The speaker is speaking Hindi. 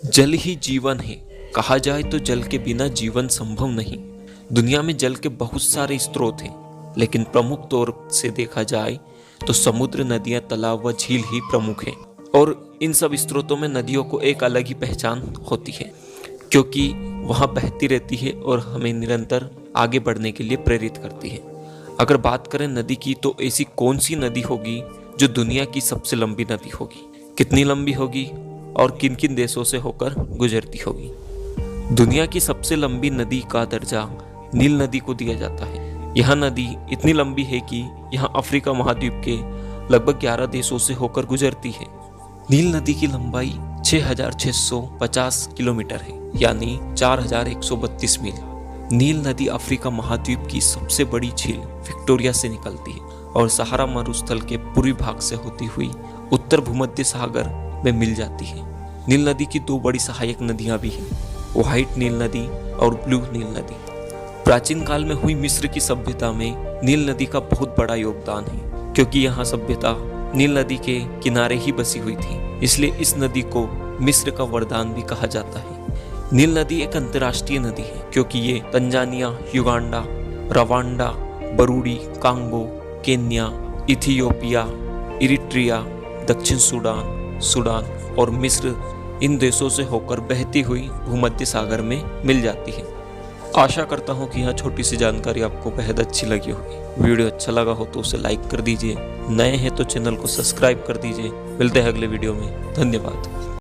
जल ही जीवन है, कहा जाए तो जल के बिना जीवन संभव नहीं। दुनिया में जल के बहुत सारे स्रोत हैं, लेकिन प्रमुख तौर से देखा जाए तो समुद्र, नदियां, तालाब व झील ही प्रमुख हैं। और इन सब स्रोतों में नदियों को एक अलग ही पहचान होती है, क्योंकि वहाँ बहती रहती है और हमें निरंतर आगे बढ़ने के लिए प्रेरित करती है। अगर बात करें नदी की, तो ऐसी कौन सी नदी होगी जो दुनिया की सबसे लंबी नदी होगी, कितनी लंबी होगी और किन किन देशों से होकर गुजरती होगी। दुनिया की सबसे लंबी नदी का दर्जा नील नदी को दिया जाता है। यह नदी इतनी लंबी है कि यह अफ्रीका महाद्वीप के लगभग 11 देशों से होकर गुजरती है। नील नदी की लंबाई 6,650 किलोमीटर है, यानी 4,132 मील। नील नदी अफ्रीका महाद्वीप की सबसे बड़ी झील विक्टोरिया से निकलती है और सहारा मरुस्थल के पूर्वी भाग से होती हुई उत्तर भूमध्य सागर में मिल जाती है। नील नदी की 2 बड़ी सहायक नदियां भी हैं, व्हाइट नील नदी और ब्लू नील नदी। प्राचीन काल में हुई मिस्र की सभ्यता में नील नदी का बहुत बड़ा योगदान है, क्योंकि यहाँ सभ्यता नील नदी के किनारे ही बसी हुई थी, इसलिए इस नदी को मिस्र का वरदान भी कहा जाता है। नील नदी एक अंतर्राष्ट्रीय नदी है, क्योंकि ये Tanzania, Uganda, Rwanda, Burundi, Congo, Kenya, Ethiopia, Eritrea, दक्षिण सूडान और मिस्र, इन देशों से होकर बहती हुई भूमध्य सागर में मिल जाती है। आशा करता हूँ कि यह छोटी सी जानकारी आपको बेहद अच्छी लगी होगी। वीडियो अच्छा लगा हो तो उसे लाइक कर दीजिए, नए हैं तो चैनल को सब्सक्राइब कर दीजिए। मिलते हैं अगले वीडियो में। धन्यवाद।